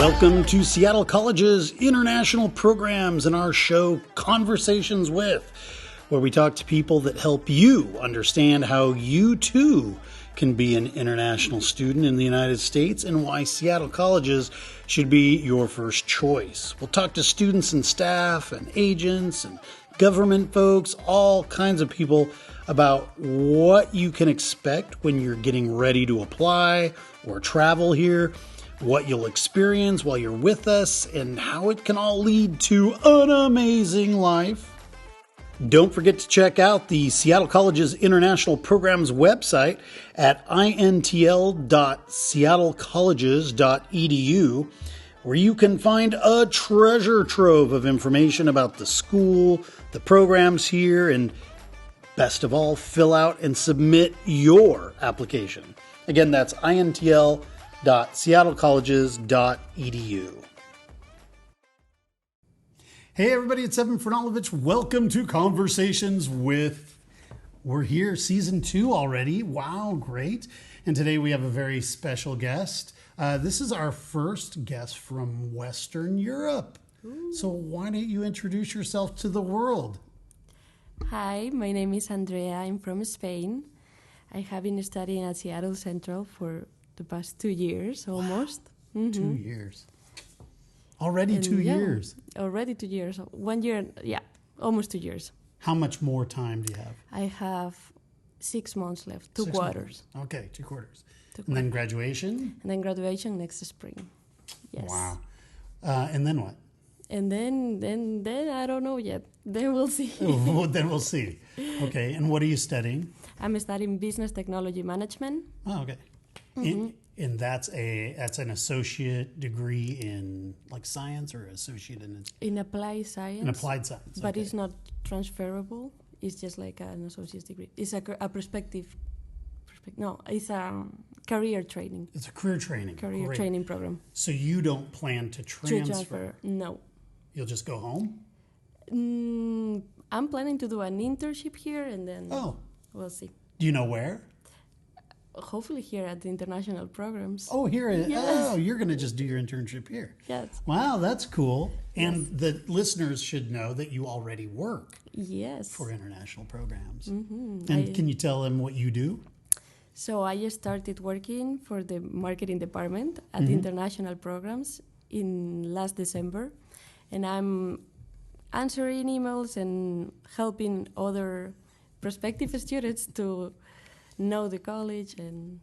Welcome to Seattle College's international programs and our show Conversations With, where we talk to people that help you understand how you too can be an international student in the United States and why Seattle Colleges should be your first choice. We'll talk to students and staff and agents and government folks, all kinds of people about what you can expect when you're getting ready to apply or travel here, what you'll experience while you're with us, and how it can all lead to an amazing life. Don't forget to check out the Seattle College's International Programs website at intl.seattlecolleges.edu, where you can find a treasure trove of information about the school, the programs here, and best of all, fill out and submit your application. Again, that's intl.seattlecolleges.edu. Hey everybody, it's Evan Franulovich. Welcome to Conversations With. We're here, season 2 already. Wow, great. And today we have a very special guest. This is our first guest from Western Europe. Ooh. So why don't you introduce yourself to the world? Hi, my name is Andrea. I'm from Spain. I have been studying at Seattle Central for the past 2 years, almost. Wow. Mm-hmm. 2 years. Already 2 years. Already 2 years. 1 year, almost 2 years. How much more time do you have? I have 6 months left, 2 quarters. Okay, 2 quarters. And then graduation? And then graduation next spring. Yes. Wow. And then what? And then I don't know yet. Then we'll see. Then we'll see. Okay, and what are you studying? I'm studying business technology management. Oh, okay. Mm-hmm. And that's an associate degree in like science or associate in applied science. In applied science, but it's not transferable. It's just like an associate degree. It's a perspective. No, it's a career training. It's a career training. Training program. So you don't plan to transfer? No. You'll just go home? I'm planning to do an internship here and then we'll see. Do you know where? Hopefully here at the international programs. Oh, here. Yes. Oh, you're going to just do your internship here. Yes. Wow, that's cool. And the listeners should know that you already work. Yes. For international programs. Mm-hmm. And can you tell them what you do? So I just started working for the marketing department at the international programs in last December. And I'm answering emails and helping other prospective students to know the college and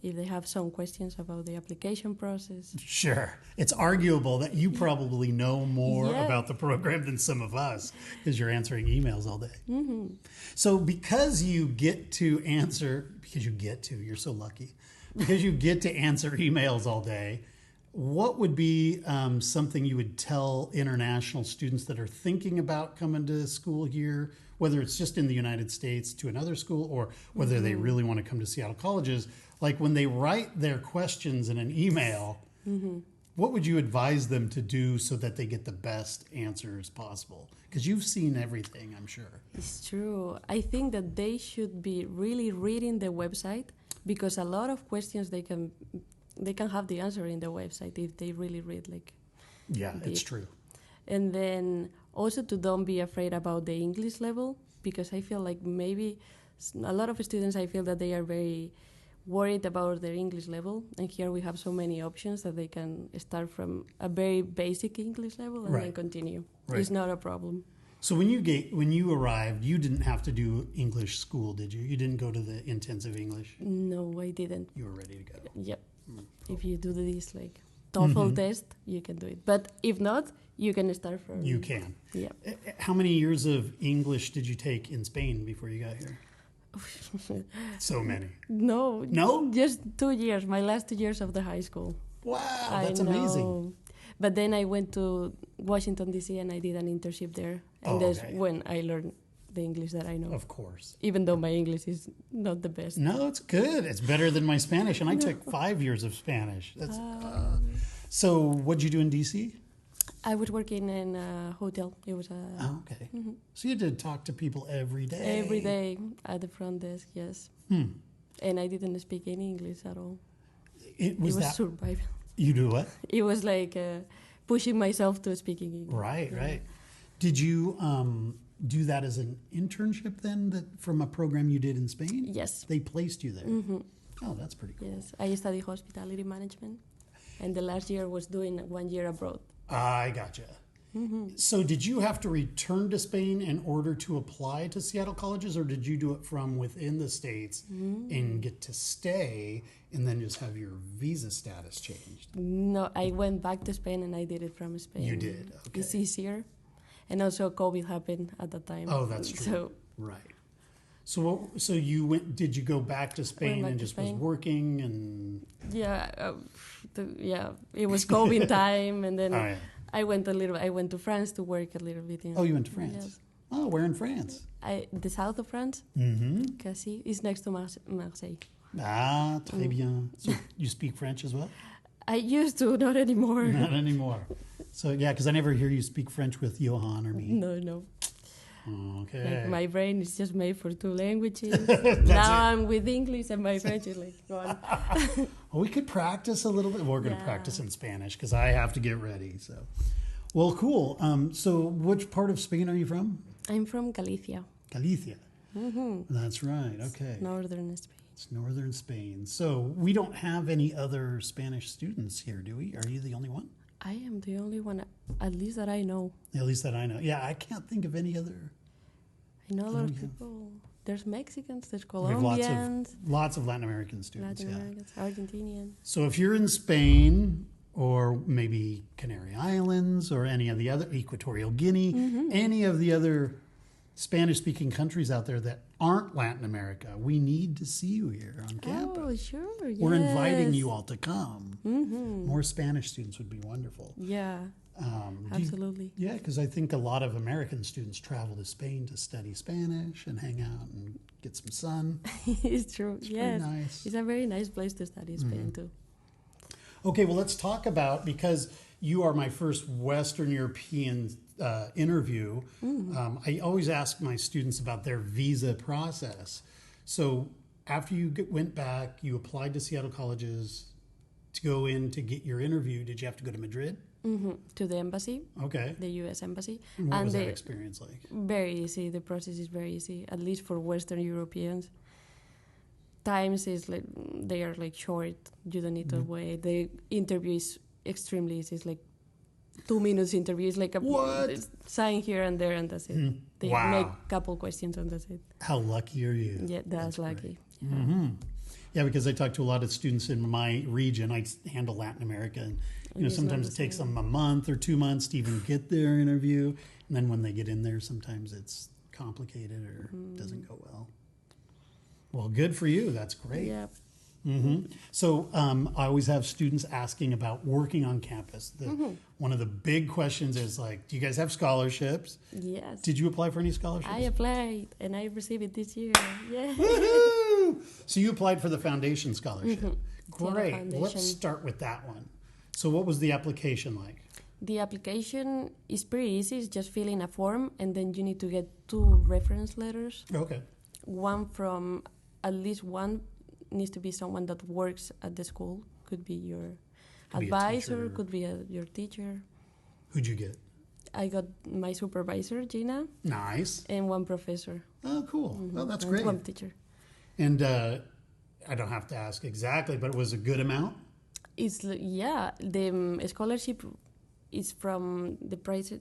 if they have some questions about the application process. Sure. It's arguable that you probably know more about the program than some of us because you're answering emails all day. Mm-hmm. So because you get to you're so lucky, because you get to answer emails all day, what would be something you would tell international students that are thinking about coming to school here, whether it's just in the United States to another school or whether they really want to come to Seattle Colleges? Like when they write their questions in an email, what would you advise them to do so that they get the best answers possible? Because you've seen everything, I'm sure. It's true. I think that they should be really reading the website because a lot of questions they can have the answer in the website if they really read It's true. And then also to don't be afraid about the English level because I feel like maybe a lot of students, I feel that they are very worried about their English level, and here we have so many options that they can start from a very basic English level and then continue. Right. It's not a problem. So when you arrived, you didn't have to do English school, did you? You didn't go to the intensive English? No, I didn't. You were ready to go. Yep. If you do this TOEFL test, you can do it. But if not, you can start from... You can. Yeah. How many years of English did you take in Spain before you got here? So many. No? Just 2 years, my last 2 years of the high school. Wow, that's amazing. But then I went to Washington, D.C. and I did an internship there. And that's when I learned the English that I know. Of course. Even though my English is not the best. No, it's good. It's better than my Spanish. And I took 5 years of Spanish. So what'd you do in D.C.? I was working in a hotel. It was a... Oh, okay. Mm-hmm. So you had to talk to people every day? Every day at the front desk, yes. And I didn't speak any English at all. It was survival. You do what? It was like pushing myself to speaking English. Right, right. Did you do that as an internship then, from a program you did in Spain? Yes. They placed you there. Mm-hmm. Oh, that's pretty cool. Yes, I studied hospitality management, and the last year was doing 1 year abroad. I gotcha. Mm-hmm. So did you have to return to Spain in order to apply to Seattle colleges, or did you do it from within the States and get to stay and then just have your visa status changed? No, I went back to Spain and I did it from Spain. You did? Okay. It's easier. And also COVID happened at that time. Oh, that's true. So, right. So you went? Did you go back to Spain and just was working and? Yeah, it was COVID time, and then Oh, yeah. I went to France to work a little bit. Oh, you went to France? Yes. Oh, where in France? The south of France. Mm-hmm. Cassis is next to Marseille. Ah, très bien. So you speak French as well? I used to, not anymore. Not anymore. So yeah, because I never hear you speak French with Johan or me. No. Okay. Like my brain is just made for 2 languages. Now I'm with English and my French is like gone. Well, we could practice a little bit. We're going to practice in Spanish because I have to get ready. So, well, cool. So which part of Spain are you from? I'm from Galicia. Galicia. Mm-hmm. That's right. Okay. Northern Spain. It's northern Spain. So we don't have any other Spanish students here, do we? Are you the only one? I am the only one, at least that I know. At least that I know. Yeah, I can't think of any other. I know a lot of people. There's Mexicans, there's We have Colombians. lots of Latin American students. Latin Americans, Argentinian. So if you're in Spain or maybe Canary Islands or any of the other, Equatorial Guinea, any of the other Spanish-speaking countries out there that aren't Latin America, we need to see you here on campus. Oh, sure, yes. We're inviting you all to come. More Spanish students would be wonderful. Yeah, absolutely. Yeah, because I think a lot of American students travel to Spain to study Spanish and hang out and get some sun. It's true, yes. Very nice. It's a very nice place to study Spain, too. Okay, well, let's talk about, because you are my first Western European interview, I always ask my students about their visa process. So after you went back, you applied to Seattle colleges to go in to get your interview. Did you have to go to Madrid? To the embassy, Okay. the U.S. embassy. And what was that experience like? Very easy. The process is very easy, at least for Western Europeans. Times is like, they are like short. You don't need to wait. The interview is extremely easy. It's like 2 minutes interview. It's like a sign here and there, and that's it. They make a couple questions and that's it. How lucky are you? Yeah, that's lucky. Yeah. Yeah, because I talk to a lot of students in my region. I handle Latin America, and sometimes it takes them a month or 2 months to even get their interview, and then when they get in there, sometimes it's complicated or doesn't go well. Well, good for you. That's great. Yeah. So I always have students asking about working on campus. One of the big questions is like, do you guys have scholarships? Yes. Did you apply for any scholarships? I applied and I received it this year. Yeah. Woohoo! So you applied for the foundation scholarship. Great. Foundation. Let's start with that one. So what was the application like? The application is pretty easy. It's just fill in a form and then you need to get 2 reference letters. Okay. One from, at least one needs to be someone that works at the school. Could be your advisor, could be your teacher. Who'd you get? I got my supervisor, Gina. Nice. And 1 professor. Oh, cool. Well, that's great. 1 teacher. And I don't have to ask exactly, but it was a good amount? It's, the scholarship is from the price,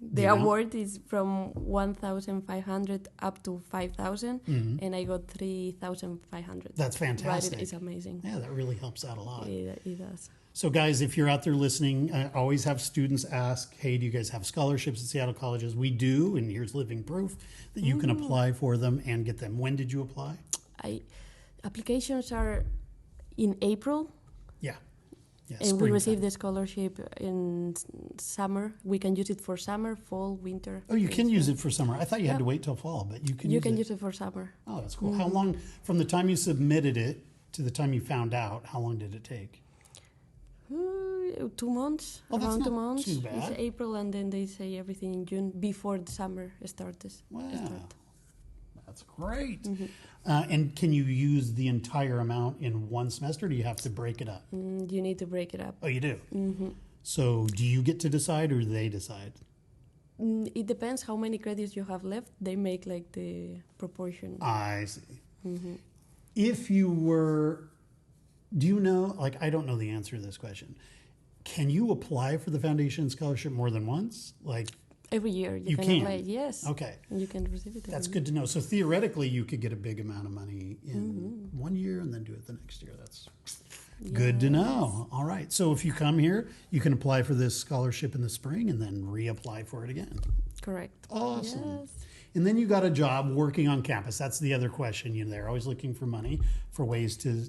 the award is from 1,500 up to 5,000, and I got 3,500. That's fantastic. Right, it's amazing. Yeah, that really helps out a lot. It does. So, guys, if you're out there listening, I always have students ask, hey, do you guys have scholarships at Seattle colleges? We do, and here's living proof that you can apply for them and get them. When did you apply? Applications are in April. Yeah. And we receive the scholarship in summer. We can use it for summer, fall, winter. Oh, you can use it for summer. I thought you had to wait till fall, but you can use it for summer. Oh, that's cool. How long, from the time you submitted it to the time you found out, how long did it take? 2 months. Oh, that's around not 2 months. too bad. It's April, and then they say everything in June before the summer starts. Wow. That's great. And can you use the entire amount in one semester, or do you have to break it up? You need to break it up. Oh, you do? Mm-hmm. So do you get to decide, or do they decide? It depends how many credits you have left. They make like the proportion. I see. Mm-hmm. If you were, do you know, like, I don't know the answer to this question. Can you apply for the foundation scholarship more than once? Like, Every year you can apply. Yes. Okay. And you can receive it. That's good to know. So theoretically, you could get a big amount of money in 1 year and then do it the next year. That's good to know. All right. So if you come here, you can apply for this scholarship in the spring and then reapply for it again. Correct. Awesome. Yes. And then you got a job working on campus. That's the other question. You know, they're always looking for money for ways to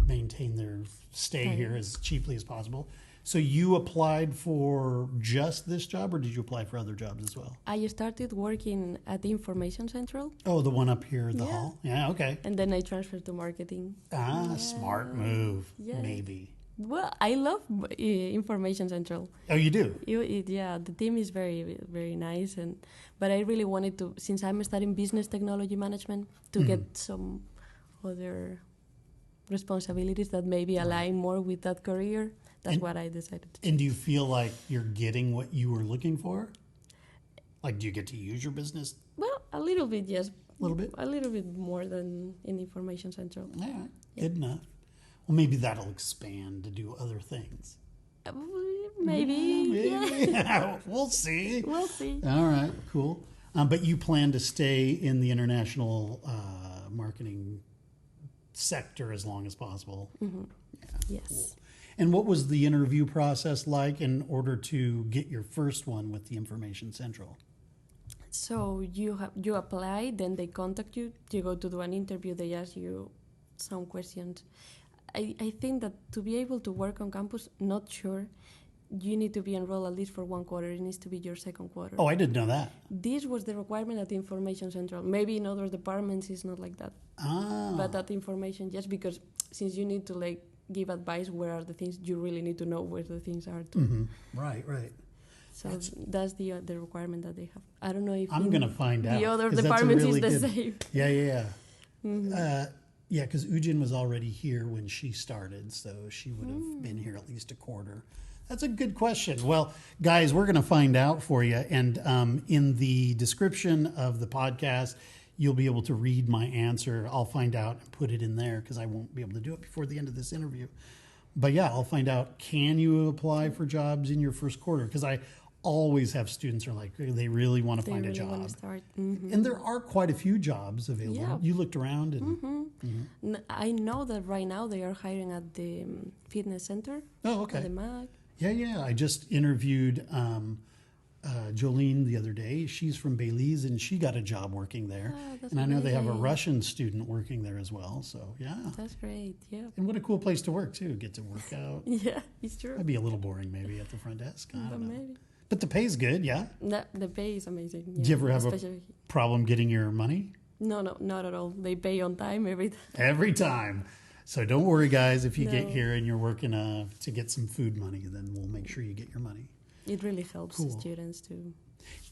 maintain their stay here as cheaply as possible. So you applied for just this job, or did you apply for other jobs as well? I started working at the Information Central. Oh, the one up here, the hall? Yeah, okay. And then I transferred to marketing. Smart move, Yeah. maybe. Well, I love Information Central. Oh, you do? The team is very, very nice. But I really wanted to, since I'm studying business technology management, to get some other responsibilities that maybe align more with that career. That's what I decided to do. And do you feel like you're getting what you were looking for? Like, do you get to use your business? Well, a little bit, yes. A little bit? A little bit more than in Information Central. All right, good enough. Well, maybe that'll expand to do other things. Maybe. Yeah. We'll see. We'll see. All right, cool. But you plan to stay in the international marketing sector as long as possible? Mm-hmm. Yeah, yes. Cool. And what was the interview process like in order to get your first one with the Information Central? So you apply, then they contact you. You go to do an interview. They ask you some questions. I think that to be able to work on campus, not sure, you need to be enrolled at least for 1 quarter. It needs to be your 2nd quarter. Oh, I didn't know that. This was the requirement at the Information Central. Maybe in other departments it's not like that. But at Information, just because since you need to like give advice where are the things, you really need to know where the things are too. Mm-hmm. Right. So that's the requirement that they have. I don't know if I'm going to find out. The other departments really is the same. Yeah. Mm-hmm. Yeah, because Ujin was already here when she started, so she would have been here at least a quarter. That's a good question. Well, guys, we're going to find out for you. And in the description of the podcast, you'll be able to read my answer. I'll find out and put it in there because I won't be able to do it before the end of this interview. But yeah, I'll find out, can you apply for jobs in your 1st quarter? Because I always have students who are like, they really want to find a job. Want to start. Mm-hmm. And there are quite a few jobs available. Yeah. You looked around and... I know that right now they are hiring at the fitness center. Oh, okay. At the MAC. Yeah. I just interviewed Jolene the other day. She's from Belize, and she got a job working there. Oh, and I know they have a Russian student working there as well. So, yeah. That's great, yeah. And what a cool place to work, too. Get to work out. Yeah, it's true. That'd be a little boring maybe at the front desk. I don't know. Maybe. But the pay's good, yeah? The pay is amazing. Yeah. Do you ever have a problem getting your money? No, not at all. They pay on time every time. Every time. So don't worry, guys. If you get here and you're working to get some food money, then we'll make sure you get your money. It really helps the students too.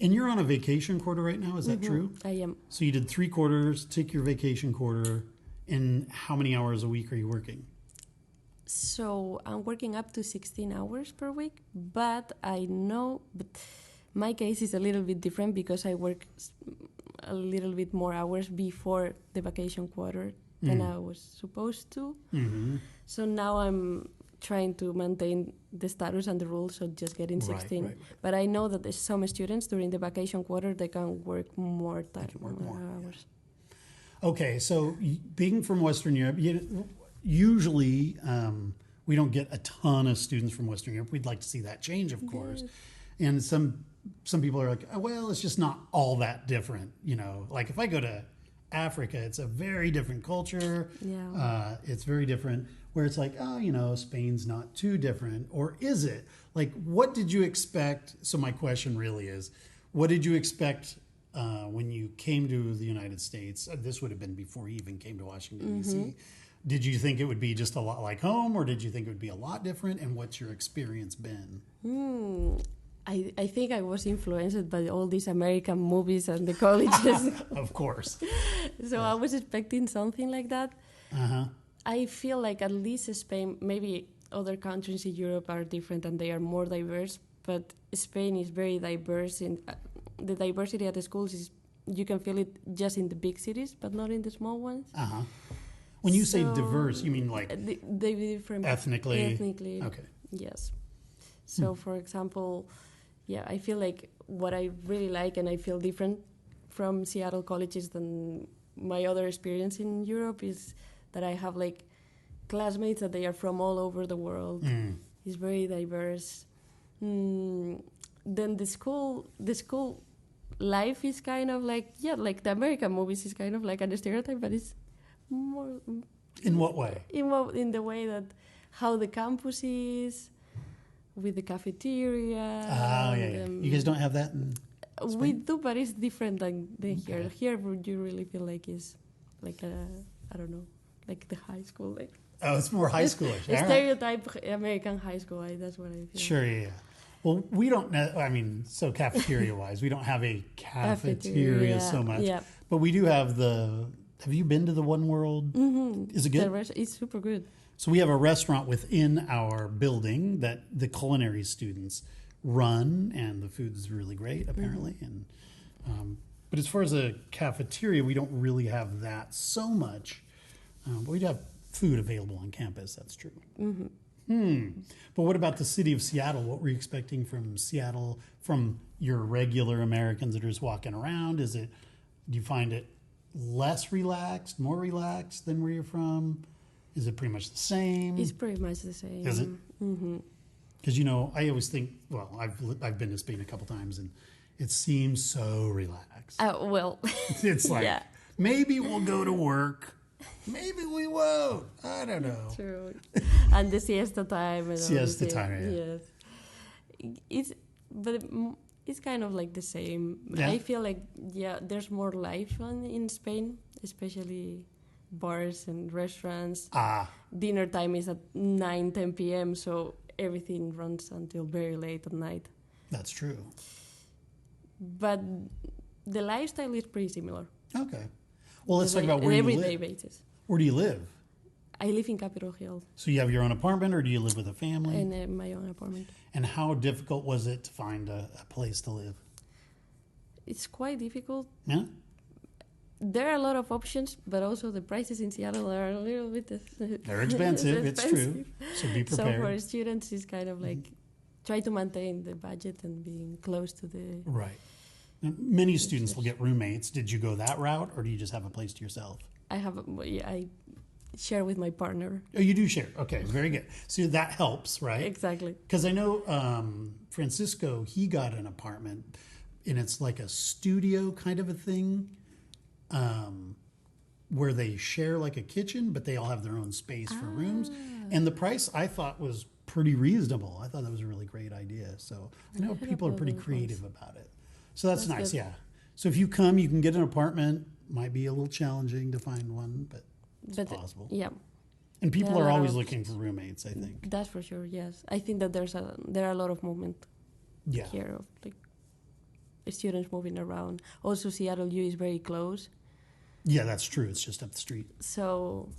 And you're on a vacation quarter right now, is that true? I am. So you did 3 quarters, take your vacation quarter, and how many hours a week are you working? So I'm working up to 16 hours per week, but my case is a little bit different because I work a little bit more hours before the vacation quarter than I was supposed to. Mm-hmm. So now I'm trying to maintain the status and the rules of just getting 16. Right. But I know that there's some students during the vacation quarter, they can work more time, more hours. Okay, so being from Western Europe, usually we don't get a ton of students from Western Europe. We'd like to see that change, of course. And some people are like, oh, well, it's just not all that different. Like if I go to Africa, it's a very different culture. Yeah. It's very different where it's like, Spain's not too different. Or is it? Like, what did you expect? So my question really is, what did you expect when you came to the United States? This would have been before you even came to Washington, D.C. Did you think it would be just a lot like home, or did you think it would be a lot different? And what's your experience been? I think I was influenced by all these American movies and the colleges. Of course. So I was expecting something like that. Uh-huh. I feel like at least Spain, maybe other countries in Europe are different and they are more diverse, but Spain is very diverse. In the diversity at the schools is, you can feel it just in the big cities, but not in the small ones. Uh-huh. When you say diverse, you mean like they different ethnically? Ethnically. Okay. Yes. So, for example, I feel like what I really like, and I feel different from Seattle colleges than my other experience in Europe, is that I have like classmates that they are from all over the world. It's very diverse. Then the school life is kind of like, like the American movies is kind of like a stereotype, but it's more... In what way? In the way that how the campus is, with the cafeteria. Oh, yeah. You guys don't have that in Spain? We do, but it's different than here. Okay. Here, you really feel like it's like I don't know, like the high school. Like, oh, it's more high schoolish. A stereotype American high school. That's what I feel. Sure, yeah. Well, we don't, so cafeteria-wise, we don't have a cafeteria so much. Yeah. But we do have have you been to the One World? Mm-hmm. Is it good? It's super good. So we have a restaurant within our building that the culinary students run, and the food is really great, apparently. And but as far as a cafeteria, we don't really have that so much. But we do have food available on campus, that's true. But what about the city of Seattle? What were you expecting from Seattle, from your regular Americans that are just walking around? Do you find it less relaxed, more relaxed than where you're from? Is it pretty much the same? It's pretty much the same. Is it? Because, I always think, well, I've been to Spain a couple times, and it seems so relaxed. Well, It's like, maybe we'll go to work. Maybe we won't. I don't know. True. And the siesta time. And Siesta time, Yes. It's kind of like the same. Yeah. I feel like, there's more life in Spain, especially bars and restaurants. Dinner time is at 9, 10 p.m., so everything runs until very late at night. That's true. But the lifestyle is pretty similar. Okay. Well, let's talk about where you live. On an everyday basis. Where do you live? I live in Capitol Hill. So you have your own apartment, or do you live with a family? In my own apartment. And how difficult was it to find a place to live? It's quite difficult. Yeah? There are a lot of options, but also the prices in Seattle are a little bit... They're expensive, it's true. So be prepared. So for students, it's kind of like try to maintain the budget and being close to the... Right. Now, many students will get roommates. Did you go that route, or do you just have a place to yourself? I share with my partner. Oh, you do share. Okay, very good. So that helps, right? Exactly. Because I know Francisco, he got an apartment, and it's like a studio kind of a thing, where they share like a kitchen, but they all have their own space for rooms. And the price, I thought, was pretty reasonable. I thought that was a really great idea. So I know people are pretty creative about it. So that's nice, good. Yeah. So if you come, you can get an apartment. Might be a little challenging to find one, but it's possible. Yeah. And people are always looking for roommates, I think. That's for sure, yes. I think that there are a lot of movement here of like students moving around. Also, Seattle U is very close. Yeah, that's true. It's just up the street. So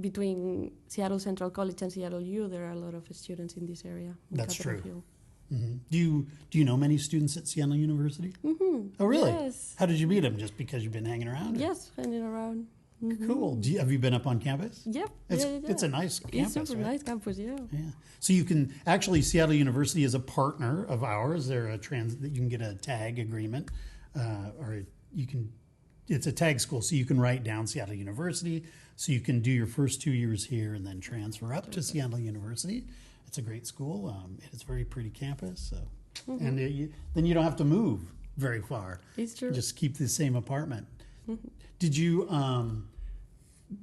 between Seattle Central College and Seattle U, there are a lot of students in this area. That's true. Mm-hmm. Do you know many students at Seattle University? Mm-hmm. Oh, really? Yes. How did you meet them? Just because you've been hanging around? Yes, hanging around. Mm-hmm. Cool. Have you been up on campus? Yep. It's a nice campus, It's super right? nice campus, yeah. So you can actually, Seattle University is a partner of ours. They're you can get a tag agreement, or you can. It's a tag school, so you can write down Seattle University. So you can do your first 2 years here and then transfer up to Seattle University. It's a great school. It's a very pretty campus. So, and then you don't have to move very far. It's true. Just keep the same apartment. Did you?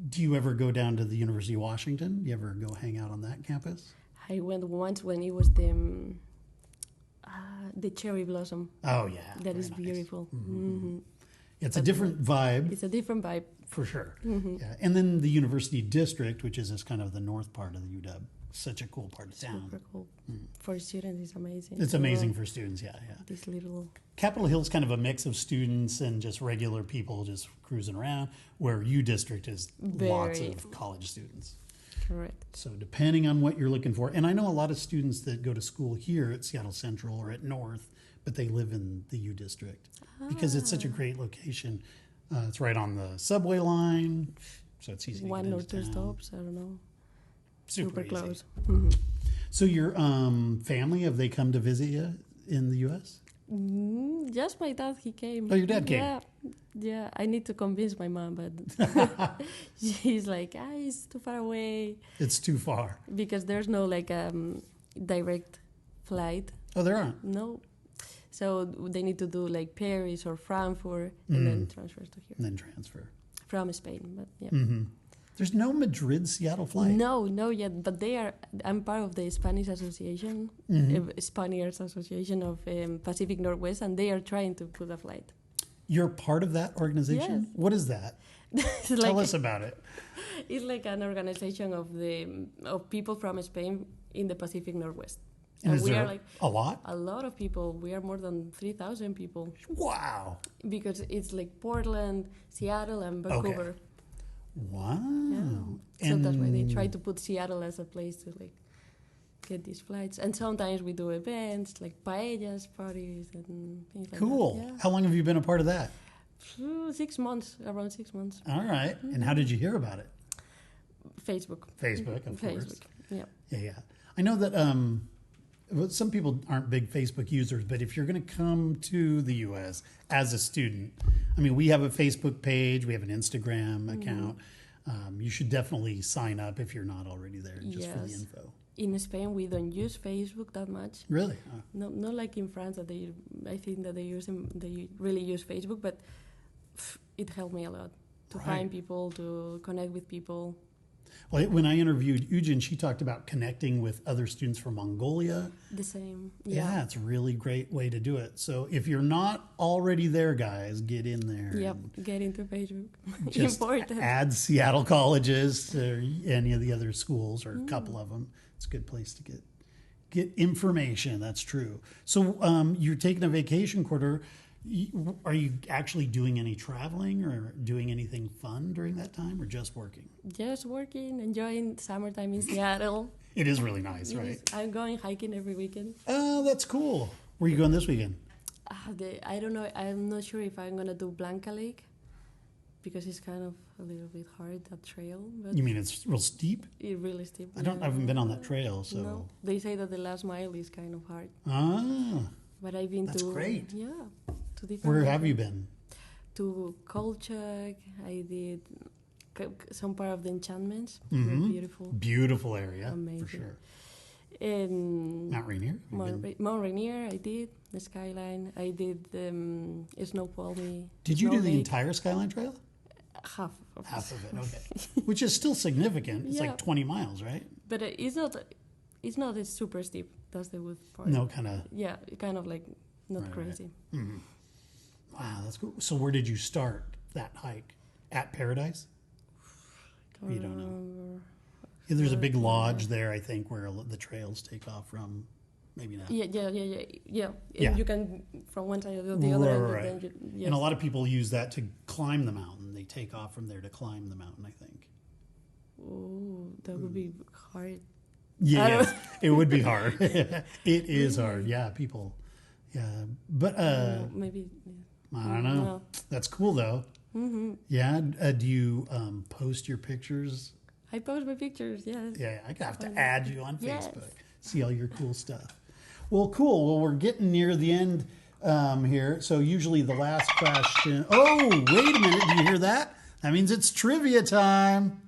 Do you ever go down to the University of Washington? You ever go hang out on that campus? I went once when it was the cherry blossom. Oh yeah, that is beautiful. It's a different vibe. It's a different vibe. for sure. Yeah. And then the University District, which is this kind of the north part of the UW. Such a cool part of town. Super cool. For students, it's amazing. It's amazing for students, yeah. This little... Capitol Hill's kind of a mix of students and just regular people just cruising around, where U District is lots of college students. Correct. So depending on what you're looking for, and I know a lot of students that go to school here at Seattle Central or at North, but they live in the U District because it's such a great location. It's right on the subway line, so it's easy to get into One or two town. stops, I don't know. Super close. So your family, have they come to visit you in the U.S.? Just my dad, he came. Oh, your dad came? Yeah. I need to convince my mom, but she's like, it's too far away. It's too far. Because there's no direct flight. Oh, there aren't? No. So they need to do like Paris or Frankfurt and then transfer to here. And then transfer. From Spain, but yeah. There's no Madrid-Seattle flight? No yet, but I'm part of the Spanish Association, Spaniards Association of Pacific Northwest, and they are trying to put a flight. You're part of that organization? Yes. What is that? Tell us about it. It's like an organization of people from Spain in the Pacific Northwest. And is we there are like a lot? A lot of people. We are more than 3,000 people. Wow. Because it's like Portland, Seattle, and Vancouver. Okay. Wow. Yeah. So that's why they try to put Seattle as a place to like get these flights. And sometimes we do events like paellas parties and things like cool. that. Yeah. How long have you been a part of that? 6 months, around 6 months. All right. And how did you hear about it? Facebook, of course. Yeah. Yeah. I know that some people aren't big Facebook users, but if you're going to come to the U.S. as a student, I mean, we have a Facebook page, we have an Instagram account. You should definitely sign up if you're not already there, just for the info. In Spain, we don't use Facebook that much. Really? No, not like in France that I think that they really use Facebook, but it helped me a lot to find people, to connect with people. Well, when I interviewed Eugen, she talked about connecting with other students from Mongolia. The same. Yeah, it's a really great way to do it. So if you're not already there, guys, get in there. Yep, get into Facebook. Just important. Add Seattle colleges to any of the other schools or a couple of them. It's a good place to get information. That's true. So you're taking a vacation quarter. Are you actually doing any traveling or doing anything fun during that time, or just working? Just working, enjoying summertime in Seattle. It is really nice, right? I'm going hiking every weekend. Oh, that's cool. Where are you going this weekend? I don't know. I'm not sure if I'm going to do Blanca Lake because it's kind of a little bit hard, that trail. But you mean it's real steep? It's really steep. I haven't been on that trail, so. No, they say that the last mile is kind of hard. Ah. But I've been That's great. Yeah. To different Where have you been? To Kolchak. I did some part of the enchantments. Beautiful. Beautiful area, amazing. For sure. And Mount Rainier? Mount Rainier, I did. The Skyline. I did Snowfall. Did you do the entire Skyline Trail? Half of it, okay. Which is still significant. It's like 20 miles, right? But it's not as super steep. That's the good part. No, kind of. Yeah, kind of like not crazy. Right. Mm-hmm. Wow, that's cool. So where did you start that hike? At Paradise? You don't know. Yeah, there's a big lodge there, I think, where the trails take off from. Maybe not. Yeah. And you can from one side to the other. Right. And, then and a lot of people use that to climb the mountain. They take off from there to climb the mountain, I think. Oh, that would be hard. Yes, it would be hard. It is hard. Yeah, people. Yeah, but maybe. I don't know. No. That's cool though. Mm-hmm. Yeah. Do you post your pictures? I post my pictures. Yes. Yeah, I have to add you on Facebook. See all your cool stuff. Well, cool. Well, we're getting near the end here. So usually the last question. Oh, wait a minute. Do you hear that? That means it's trivia time.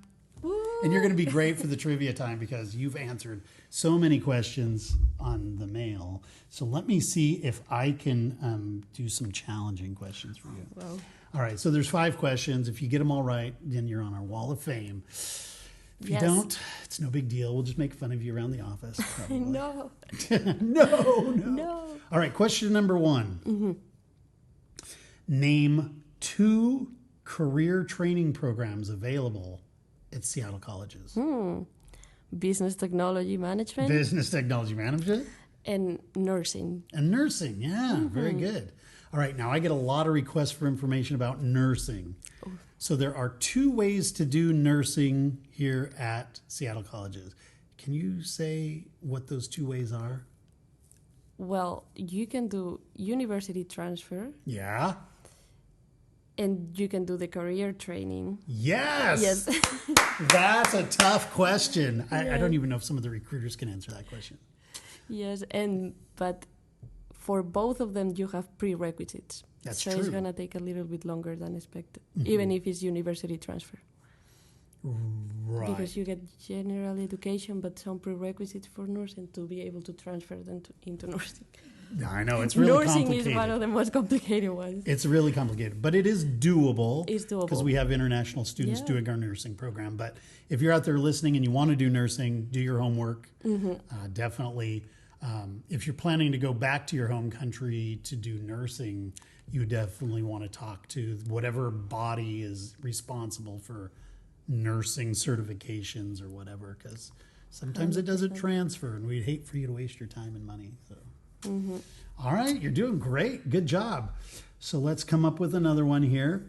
And you're going to be great for the trivia time because you've answered so many questions on the mail. So let me see if I can do some challenging questions for you. Well. All right. So there's 5 questions. If you get them all right, then you're on our wall of fame. If you don't, it's no big deal. We'll just make fun of you around the office. No. No. All right. Question number 1. Mm-hmm. Name 2 career training programs available at Seattle colleges? Business technology management Business technology management and nursing. and nursing. Yeah, very good. All right, now I get a lot of requests for information about nursing. So there are 2 ways to do nursing here at Seattle colleges. Can you say what those 2 ways are? Well, you can do university transfer Yeah. and you can do the career training. Yes. Yes. That's a tough question. I don't even know if some of the recruiters can answer that question. Yes, but for both of them you have prerequisites. That's so true. it's gonna take a little bit longer than expected, even if it's university transfer. Right. Because you get general education, but some prerequisites for nursing to be able to transfer them into nursing. I know, it's really Nursing complicated. is one of the most complicated ones. It's really complicated, but it is doable. It's doable. Because we have international students doing our nursing program. But if you're out there listening and you want to do nursing, do your homework. Definitely. If you're planning to go back to your home country to do nursing, you definitely want to talk to whatever body is responsible for nursing certifications or whatever, because sometimes it doesn't transfer, and we'd hate for you to waste your time and money. So. All right, you're doing great. Good job. So let's come up with another one here.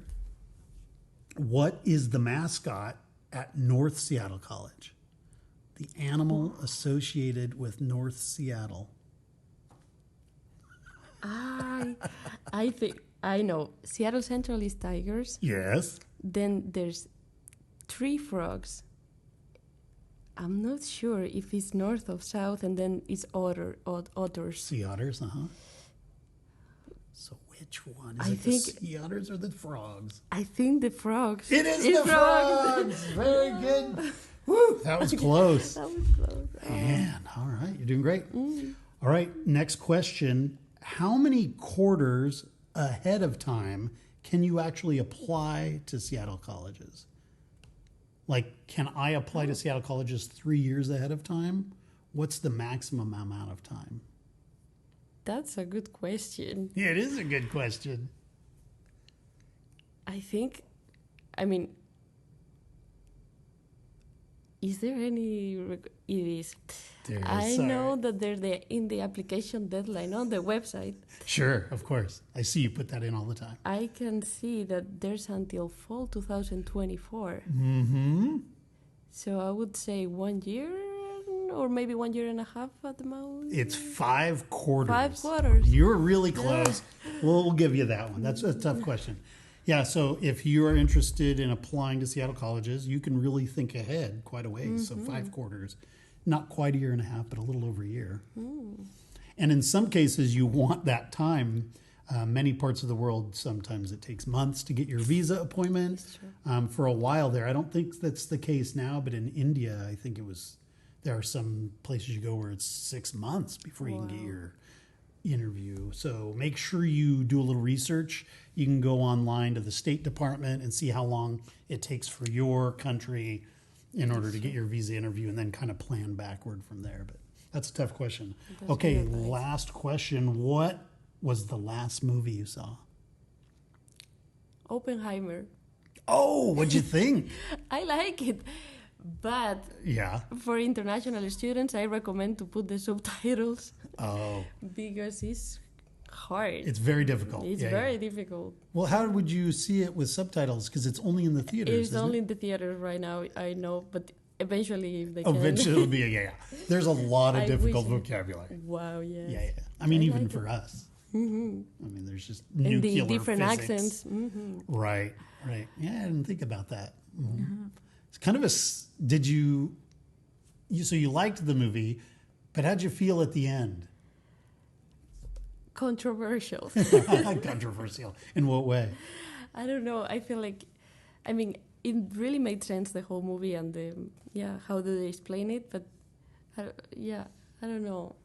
What is the mascot at North Seattle College? The animal associated with North Seattle. I think I know. Seattle Central is tigers. Yes. Then there's 3 frogs. I'm not sure if it's north or south, and then it's otters. Sea otters, So which one? Is I it think- the sea otters or the frogs? I think the frogs. It is It's the frogs. Very good. Woo, that was close. That was close. Man, all right, you're doing great. All right, next question. How many quarters ahead of time can you actually apply to Seattle colleges? Like, can I apply to Seattle colleges 3 years ahead of time? What's the maximum amount of time? That's a good question. Yeah, it is a good question. Is there any? It is. There's, know that there's in the application deadline on the website. Sure, of course. I see you put that in all the time. I can see that there's until fall 2024. Mm-hmm. So I would say 1 year, or maybe 1 year and a half at the most. It's 5 quarters. 5 quarters. You were really close. We'll give you that one. That's a tough question. Yeah, so if you are interested in applying to Seattle colleges, you can really think ahead quite a ways. So 5 quarters, not quite a year and a half, but a little over a year. And in some cases, you want that time. Many parts of the world, sometimes it takes months to get your visa appointment. For a while there, I don't think that's the case now, but in India, I think there are some places you go where it's 6 months before you can get your interview. So make sure you do a little research. You can go online to the State Department and see how long it takes for your country in order to get your visa interview, and then kind of plan backward from there. But that's a tough question. Okay, last question. What was the last movie you saw? Oppenheimer. Oh, what'd you think? I like it, but Yeah. for international students, I recommend to put the subtitles Oh, because it's hard. it's very difficult. It's Yeah, very yeah. difficult. Well, how would you see it with subtitles? Because it's only in the theaters. It's isn't only it? in the theaters right now, I know, but eventually if they Eventually it'll be yeah. There's a lot of I difficult wish- vocabulary. Wow, yes. Yeah. I mean, I even like for us. I mean, there's just And nuclear the different physics. accents. Right. Yeah, I didn't think about that. It's kind of did you so you liked the movie, but how'd you feel at the end? Controversial. Controversial. In what way? I don't know. I feel like, it really made sense, the whole movie, and how do they explain it? But I don't know.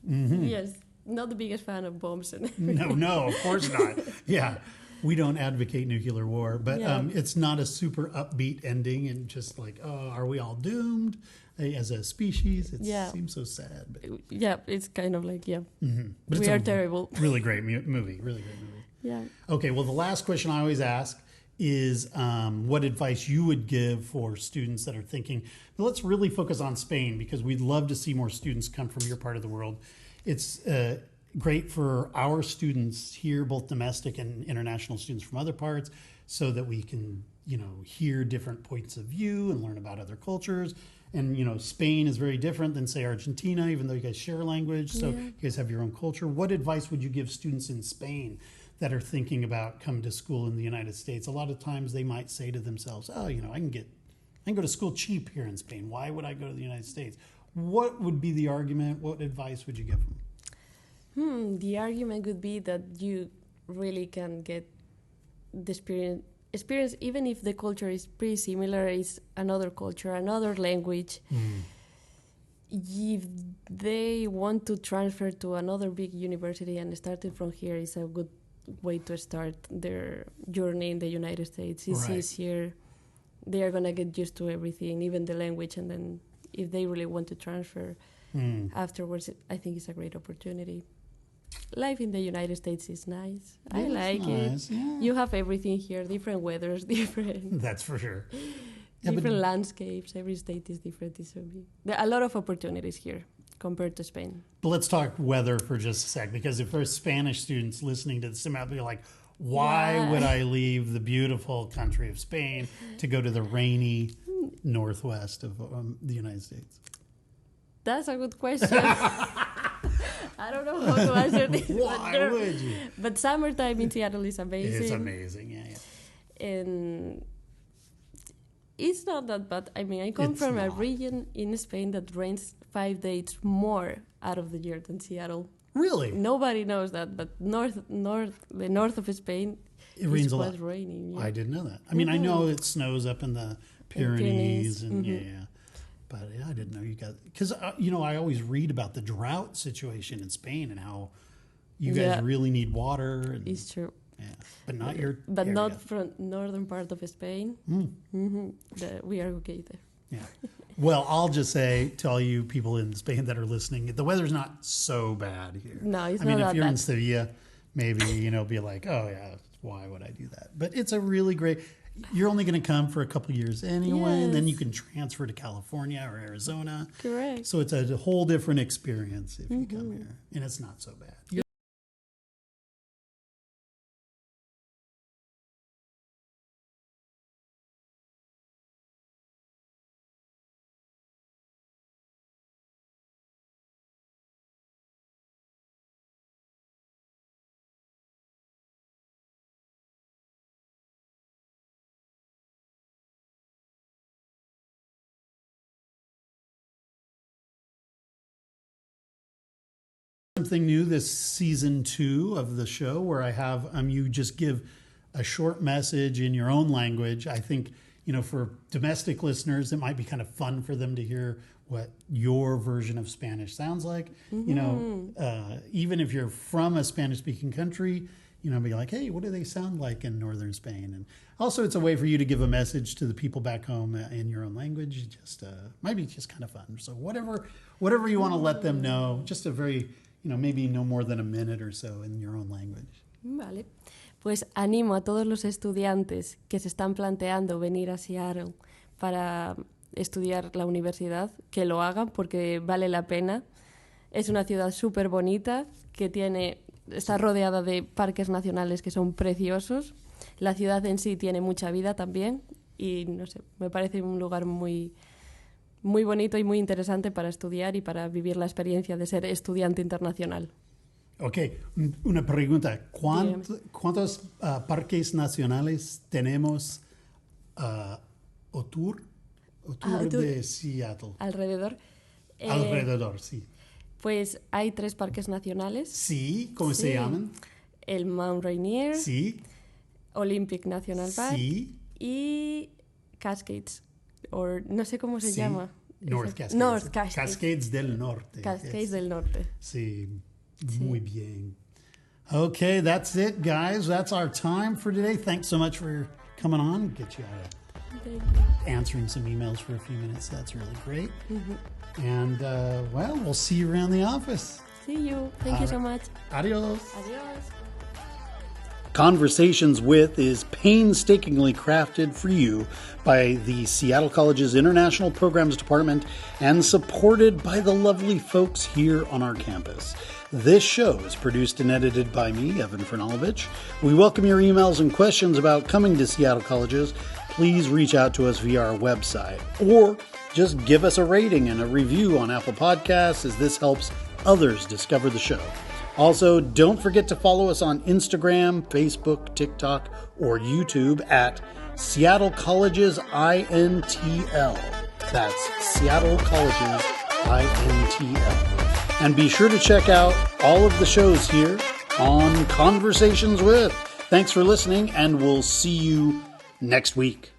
Yes, not the biggest fan of bombs. No, of course not. Yeah, we don't advocate nuclear war, but it's not a super upbeat ending and just like, oh, are we all doomed as a species? It seems so sad. But, it's kind of like, but we are terrible. Really great movie. Really great movie. Yeah. Okay, well, the last question I always ask is what advice you would give for students that are thinking, but let's really focus on Spain because we'd love to see more students come from your part of the world. It's great for our students here, both domestic and international students from other parts, so that we can, hear different points of view and learn about other cultures. And, Spain is very different than, say, Argentina, even though you guys share a language. So you guys have your own culture. What advice would you give students in Spain that are thinking about coming to school in the United States? A lot of times they might say to themselves, oh, I can go to school cheap here in Spain. Why would I go to the United States? What would be the argument? What advice would you give them? The argument would be that you really can get the experience, even if the culture is pretty similar, is another culture, another language. If they want to transfer to another big university and starting from here is a good way to start their journey in the United States. It's easier. They are going to get used to everything, even the language, and then if they really want to transfer afterwards, I think it's a great opportunity. Life in the United States is nice. I like it. Yeah. You have everything here, different weathers, different... That's for sure. Different landscapes. Every state is different. There are a lot of opportunities here compared to Spain. But let's talk weather for just a sec, because if there's Spanish students listening to this, they might be like, why would I leave the beautiful country of Spain to go to the rainy northwest of the United States? That's a good question. I don't know how to answer this. Why would you? But summertime in Seattle is amazing. It's amazing, yeah. And it's not that bad. I mean, I come from a region in Spain that rains 5 days more out of the year than Seattle. Really? Nobody knows that, but the north of Spain, it rains a lot. Raining. Yeah. I didn't know that. I mean, I know it snows up in the Pyrenees and but I didn't know you guys, because I always read about the drought situation in Spain and how you guys really need water. And, it's true. Yeah, but not your But area. not from northern part of Spain. We are okay there. Yeah. Well, I'll just say to all you people in Spain that are listening, the weather's not so bad here. No, it's not. I mean, mean, if you're bad. in Sevilla, maybe be like, oh yeah, why would I do that? But it's a really great. You're only going to come for a couple years anyway, and then you can transfer to California or Arizona. Correct. So it's a whole different experience if you come here, and it's not so bad. Something new this season 2 of the show where I have you just give a short message in your own language. I think for domestic listeners it might be kind of fun for them to hear what your version of Spanish sounds like. Even if you're from a Spanish speaking country, be like, hey, what do they sound like in northern Spain? And also it's a way for you to give a message to the people back home in your own language. Just might be just kind of fun. So whatever you want to let them know, just a very maybe no more than a minute or so in your own language. Vale. Pues animo a todos los estudiantes que se están planteando venir a Seattle para estudiar la universidad, que lo hagan porque vale la pena. Es una ciudad súper bonita que está rodeada de parques nacionales que son preciosos. La ciudad en sí tiene mucha vida también y me parece un lugar muy bonito y muy interesante para estudiar y para vivir la experiencia de ser estudiante internacional. Ok, una pregunta. ¿Cuántos parques nacionales tenemos autour de Seattle? Alrededor. Alrededor, sí. Pues hay 3 parques nacionales. Sí, ¿cómo se llaman? El Mount Rainier. Sí. Olympic National Park. Sí. Y Cascades. O no sé cómo se llama. North Cascades. North Cascades. Cascades del Norte. Cascades del Norte. Sí, muy bien. Okay, that's it, guys. That's our time for today. Thanks so much for coming on. Get you answering some emails for a few minutes. That's really great. And, we'll see you around the office. See you. Thank you so much. Adios. Adios. Conversations With is painstakingly crafted for you by the Seattle College's International Programs Department and supported by the lovely folks here on our campus. This show is produced and edited by me, Evan Franulovich. We welcome your emails and questions about coming to Seattle Colleges. Please reach out to us via our website or just give us a rating and a review on Apple Podcasts, as this helps others discover the show. Also, don't forget to follow us on Instagram, Facebook, TikTok, or YouTube at Seattle Colleges INTL. That's Seattle Colleges INTL. And be sure to check out all of the shows here on Conversations With. Thanks for listening, and we'll see you next week.